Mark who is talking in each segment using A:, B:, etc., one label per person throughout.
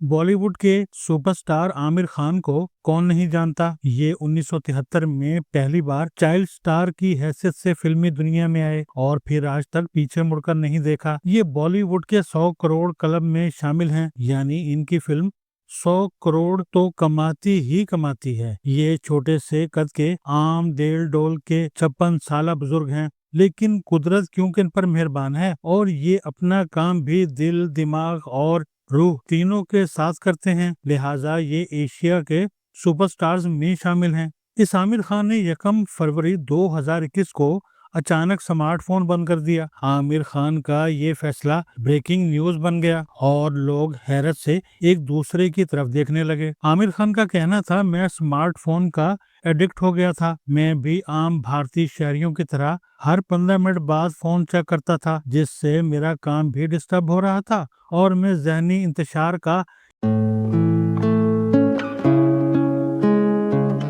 A: बॉलीवुड के सुपरस्टार आमिर खान को कौन नहीं जानता। ये 1973 में पहली बार चाइल्ड स्टार की हैसियत से फिल्मी दुनिया में आए और फिर आज तक पीछे मुड़कर नहीं देखा। ये बॉलीवुड के 100 करोड़ क्लब में शामिल हैं, यानी इनकी फिल्म 100 करोड़ तो कमाती ही कमाती है। ये छोटे से कद के आम देल डोल के 56 साल बुजुर्ग हैं, लेकिन कुदरत क्योंकि इन पर मेहरबान है और ये अपना काम भी दिल, दिमाग और रूह तीनों के साथ करते हैं, लिहाजा ये एशिया के सुपरस्टार्स में शामिल हैं। इस आमिर खान ने 1 फरवरी 2021 को अचानक स्मार्टफोन बंद कर दिया। आमिर खान का ये फैसला ब्रेकिंग न्यूज बन गया और लोग हैरत से एक दूसरे की तरफ देखने लगे। आमिर खान का कहना था, मैं स्मार्टफोन का एडिक्ट हो गया था। मैं भी आम भारतीय शहरियों की तरह हर 15 मिनट बाद फोन चेक करता था, जिससे मेरा काम भी डिस्टर्ब हो रहा था और मैं ज़हनी इंतशार का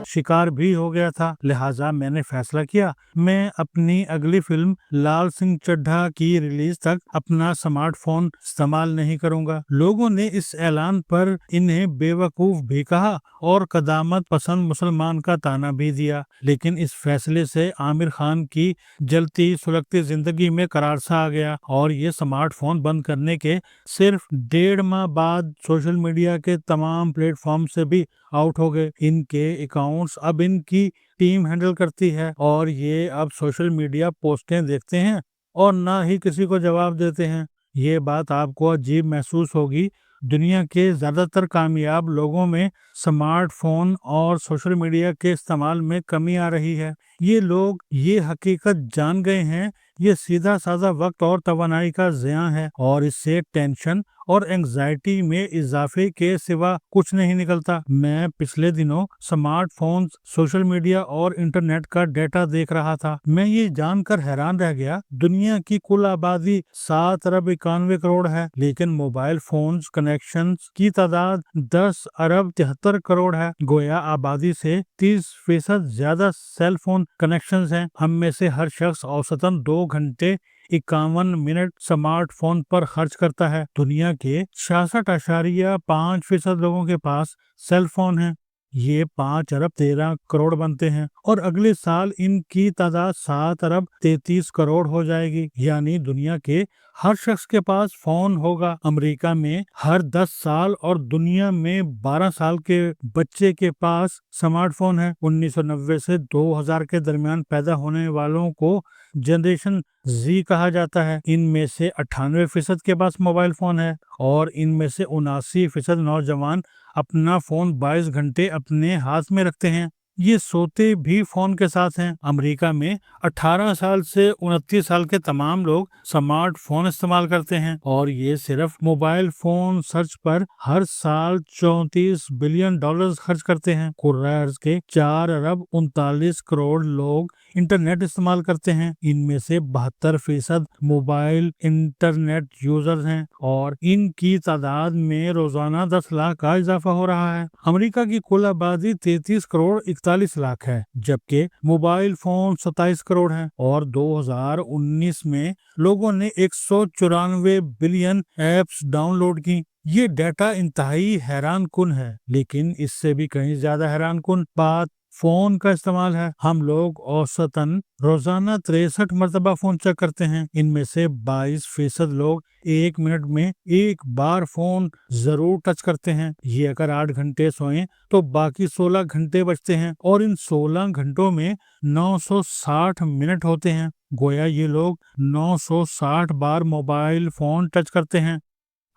A: शिकार भी हो गया था। लिहाजा मैंने फैसला किया, मैं अपनी अगली फिल्म लाल सिंह चड्ढा की रिलीज तक अपना स्मार्टफोन इस्तेमाल नहीं करूंगा। लोगों ने इस ऐलान पर इन्हें बेवकूफ भी कहा और कदामत पसंद मुसलमान का ताना भी दिया, लेकिन इस फैसले से आमिर खान की जलती सुलगती जिंदगी में करार सा आ गया और ये स्मार्टफोन बंद करने के सिर्फ 1.5 माह बाद सोशल मीडिया के तमाम प्लेटफॉर्म से भी आउट हो गए। इनके अकाउंट्स अब इनकी टीम हैंडल करती है और ये अब सोशल मीडिया पोस्टें देखते हैं और ना ही किसी को जवाब देते हैं। ये बात आपको अजीब महसूस होगी, दुनिया के ज्यादातर कामयाब लोगों में स्मार्टफोन और सोशल मीडिया के इस्तेमाल में कमी आ रही है। ये लोग ये हकीकत जान गए हैं, ये सीधा साधा वक्त और तवानाई का ज़िया है और इससे टेंशन और एंजाइटी में इजाफे के सिवा कुछ नहीं निकलता। मैं पिछले दिनों स्मार्टफोन्स, सोशल मीडिया और इंटरनेट का डेटा देख रहा था। मैं ये जानकर हैरान रह गया, दुनिया की कुल आबादी 7 अरब 91 करोड़ है, लेकिन मोबाइल फोन्स कनेक्शंस की तादाद 10 अरब 73 करोड़ है। गोया आबादी से 30% ज्यादा सेल फोन कनेक्शंस हैं। हम में से हर शख्स औसतन 2 घंटे 51 मिनट स्मार्टफोन पर खर्च करता है। दुनिया के 66.5% लोगों के पास सेल फोन है। ये 5 अरब 13 करोड़ बनते हैं और अगले साल इनकी तादाद 7 अरब 33 करोड़ हो जाएगी, यानी दुनिया के हर शख्स के पास फोन होगा। अमेरिका में हर 10 साल और दुनिया में 12 साल के बच्चे के पास स्मार्टफोन है। 1990 से 2000 के दरमियान पैदा होने वालों को जनरेशन जी कहा जाता है। इनमें से 98% के पास मोबाइल फोन है और इनमें से 79% नौजवान अपना फोन 22 घंटे अपने हाथ में रखते हैं। ये सोते भी फोन के साथ हैं। अमेरिका में 18 साल से 29 साल के तमाम लोग स्मार्टफोन इस्तेमाल करते हैं और ये सिर्फ मोबाइल फोन सर्च पर हर साल 34 बिलियन डॉलर खर्च करते हैं। कुर्रा अर्ज के 4 अरब 39 करोड़ लोग इंटरनेट इस्तेमाल करते हैं। इनमें से 72% मोबाइल इंटरनेट यूजर्स हैं और इनकी तादाद में रोजाना 10 लाख का इजाफा हो रहा है। अमेरिका की कुल आबादी 33 करोड़ 41 लाख है, जबकि मोबाइल फोन 27 करोड़ है और 2019 में लोगों ने 194 बिलियन एप्स डाउनलोड की। ये डाटा इंतहाई हैरान कुन है, लेकिन इससे भी कहीं ज्यादा हैरान कुन बात फोन का इस्तेमाल है। हम लोग औसतन रोजाना 63 मरतबा फोन चेक करते हैं। इनमें से 22% लोग 1 मिनट में एक बार फोन जरूर टच करते हैं। ये अगर 8 घंटे सोएं तो बाकी 16 घंटे बचते हैं और इन 16 घंटों में 960 मिनट होते हैं। गोया ये लोग 960 बार मोबाइल फोन टच करते हैं।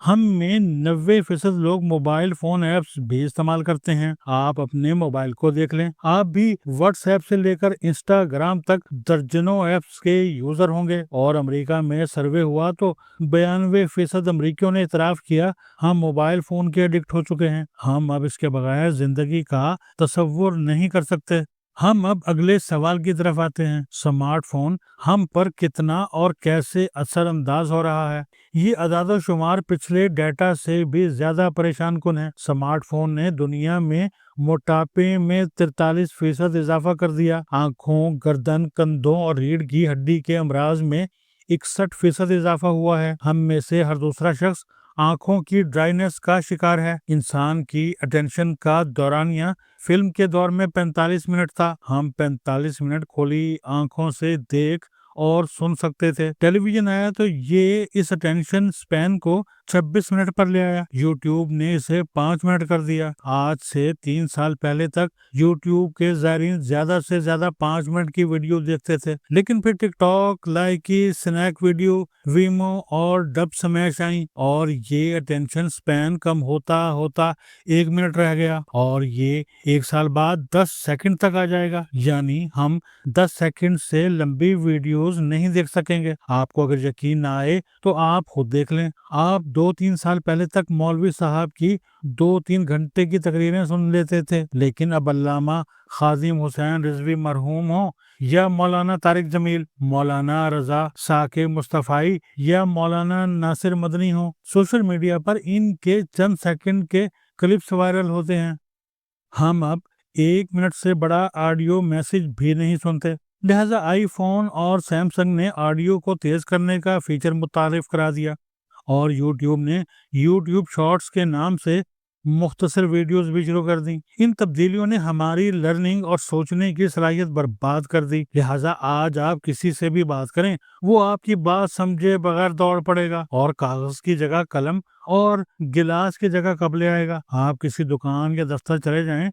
A: हम में 90% लोग मोबाइल फोन ऐप्स भी इस्तेमाल करते हैं। आप अपने मोबाइल को देख लें, आप भी व्हाट्सएप से लेकर इंस्टाग्राम तक दर्जनों ऐप्स के यूजर होंगे और अमेरिका में सर्वे हुआ तो 92% अमेरिकियों ने इतराफ किया, हम मोबाइल फोन के एडिक्ट हो चुके हैं। हम अब इसके बगैर जिंदगी का तसव्वुर नहीं कर सकते। हम अब अगले सवाल की तरफ आते हैं, स्मार्टफोन हम पर कितना और कैसे असरअंदाज हो रहा है। ये अदाद शुमार पिछले डेटा से भी ज्यादा परेशान कुन है। स्मार्टफोन ने दुनिया में मोटापे में 43% इजाफा कर दिया। आंखों, गर्दन, कंधों और रीढ़ की हड्डी के अमराज में 61% इजाफा हुआ है। हम में से हर दूसरा शख्स آنکھوں کی ڈرائنس کا شکار ہے۔ انسان کی اٹینشن کا دورانیہ فلم کے دور میں 45 منٹ تھا۔ ہم 45 منٹ کھلی آنکھوں سے دیکھ اور سن سکتے تھے۔ ٹیلی ویژن آیا تو یہ اس اٹینشن سپین کو 26 منٹ پر لے آیا۔ یوٹیوب نے اسے 5 منٹ کر دیا۔ آج سے 3 سال پہلے تک یوٹیوب کے زائرین زیادہ سے زیادہ 5 منٹ کی ویڈیو دیکھتے تھے، لیکن پھر ٹک ٹاک، لائکی، سنیک ویڈیو، ویمو اور ڈب سمیش آئیں اور یہ اٹینشن سپین کم ہوتا ہوتا 1 منٹ رہ گیا، اور یہ 1 سال بعد 10 سیکنڈ تک آ جائے گا۔ یعنی ہم 10 سیکنڈ سے لمبی ویڈیوز نہیں دیکھ سکیں گے۔ آپ کو اگر یقین نہ آئے تو آپ خود دیکھ لیں۔ آپ 2-3 سال پہلے تک مولوی صاحب کی 2-3 گھنٹے کی تقریریں سن لیتے تھے، لیکن اب علامہ خازم حسین رضوی مرحوم ہوں یا مولانا طارق جمیل، مولانا رضا ثاقب مصطفی یا مولانا ناصر مدنی ہوں، سوشل میڈیا پر ان کے چند سیکنڈ کے کلپس وائرل ہوتے ہیں۔ ہم اب 1 منٹ سے بڑا آڈیو میسج بھی نہیں سنتے، لہٰذا آئی فون اور سیمسنگ نے آڈیو کو تیز کرنے کا فیچر متعارف کرا دیا، اور یوٹیوب نے یوٹیوب شارٹس کے نام سے مختصر ویڈیوز بھی شروع کر دیں۔ ان تبدیلیوں نے ہماری لرننگ اور سوچنے کی صلاحیت برباد کر دی، لہٰذا آج آپ کسی سے بھی بات کریں، وہ آپ کی بات سمجھے بغیر دوڑ پڑے گا، اور کاغذ کی جگہ قلم اور گلاس کی جگہ کب لے آئے گا۔ آپ کسی دکان یا دفتر چلے جائیں،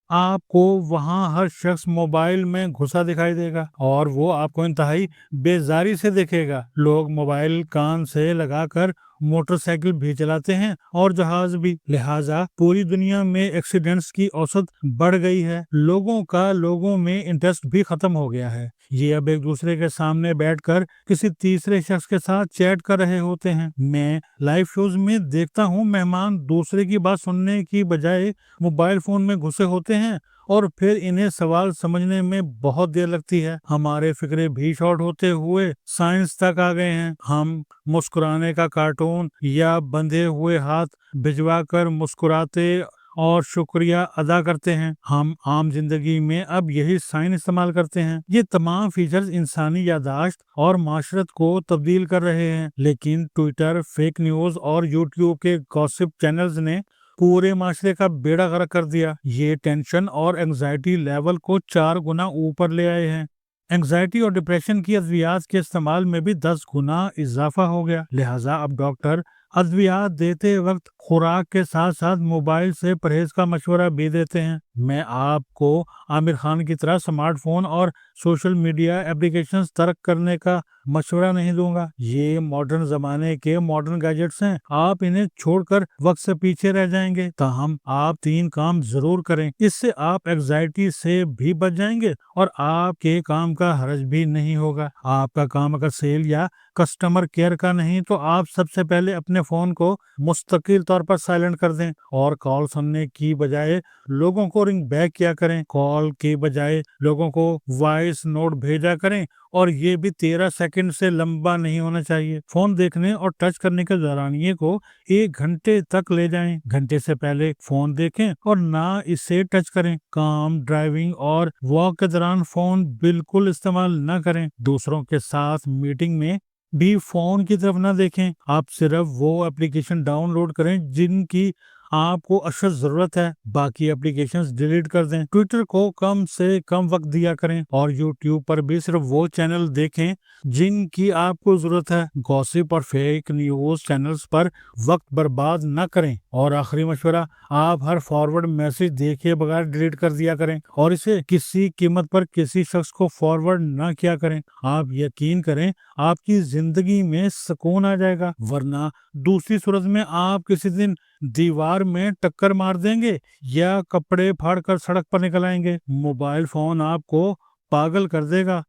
A: آپ کو وہاں ہر شخص موبائل میں گھسا دکھائی دے گا، اور وہ آپ کو انتہائی بیزاری سے دیکھے گا۔ لوگ موبائل کان سے لگا کر موٹر سائیکل بھی چلاتے ہیں اور جہاز بھی، لہٰذا پوری دنیا میں ایکسیڈنٹس کی اوسط بڑھ گئی ہے۔ لوگوں کا لوگوں میں انٹرسٹ بھی ختم ہو گیا ہے۔ یہ اب ایک دوسرے کے سامنے بیٹھ کر کسی تیسرے شخص کے ساتھ چیٹ کر رہے ہوتے ہیں۔ میں لائیو شوز میں دیکھتا ہوں مہمان دوسرے کی بات سننے کی بجائے موبائل فون میں گھسے ہوتے ہیں، اور پھر انہیں سوال سمجھنے میں بہت دیر لگتی ہے۔ ہمارے فکرے بھی شارٹ ہوتے ہوئے سائنس تک آ گئے ہیں۔ ہم مسکرانے کا کارٹون یا بندھے ہوئے ہاتھ بھجوا کر مسکراتے اور شکریہ ادا کرتے ہیں۔ ہم عام زندگی میں اب یہی سائن استعمال کرتے ہیں۔ یہ تمام فیچرز انسانی یادداشت اور معاشرت کو تبدیل کر رہے ہیں، لیکن ٹویٹر، فیک نیوز اور یوٹیوب کے گوسپ چینلز نے پورے معاشرے کا بیڑا غرق کر دیا۔ یہ ٹینشن اور انگزائٹی لیول کو 4 گنا اوپر لے آئے ہیں۔ انگزائٹی اور ڈپریشن کی ادویات کے استعمال میں بھی 10 گنا اضافہ ہو گیا، لہٰذا اب ڈاکٹر ادویات دیتے وقت خوراک کے ساتھ ساتھ موبائل سے پرہیز کا مشورہ بھی دیتے ہیں۔ میں آپ کو عامر خان کی طرح سمارٹ فون اور سوشل میڈیا اپلیکیشنز ترک کرنے کا مشورہ نہیں دوں گا۔ یہ ماڈرن زمانے کے ماڈرن گیجٹس ہیں، آپ انہیں چھوڑ کر وقت سے پیچھے رہ جائیں گے۔ تاہم آپ 3 کام ضرور کریں، اس سے آپ انگزائٹی سے بھی بچ جائیں گے اور آپ کے کام کا حرج بھی نہیں ہوگا۔ آپ کا کام اگر سیل یا کسٹمر کیئر کا نہیں تو آپ سب سے پہلے اپنے فون کو مستقل طور پر سائلنٹ کر دیں، اور کال سننے کی بجائے لوگوں کو رنگ بیک کیا کریں، کال کے بجائے لوگوں کو وائس نوٹ بھیجا کریں، اور یہ بھی 13 سیکنڈ سے لمبا نہیں ہونا چاہیے۔ فون دیکھنے اور ٹچ کرنے کے دورانیے کو 1 گھنٹے تک لے جائیں۔ گھنٹے سے پہلے فون دیکھیں اور نہ اسے ٹچ کریں۔ کام، ڈرائیونگ اور واک کے دوران فون بالکل استعمال نہ کریں۔ دوسروں کے ساتھ میٹنگ میں بھی فون کی طرف نہ دیکھیں۔ آپ صرف وہ اپلیکیشن ڈاؤن لوڈ کریں جن کی آپ کو اشد ضرورت ہے، باقی اپلیکیشنز ڈیلیٹ کر دیں۔ ٹویٹر کو کم سے کم وقت دیا کریں، اور یوٹیوب پر بھی صرف وہ چینل دیکھیں جن کی آپ کو ضرورت ہے۔ گوسپ اور فیک نیوز چینلز پر وقت برباد نہ کریں۔ اور آخری مشورہ، آپ ہر فارورڈ میسج دیکھے بغیر ڈیلیٹ کر دیا کریں، اور اسے کسی قیمت پر کسی شخص کو فارورڈ نہ کیا کریں۔ آپ یقین کریں آپ کی زندگی میں سکون آ جائے گا، ورنہ دوسری صورت میں آپ کسی دن دیوار میں ٹکر مار دیں گے یا کپڑے پھاڑ کر سڑک پر نکل آئیں گے۔ موبائل فون آپ کو پاگل کر دے گا۔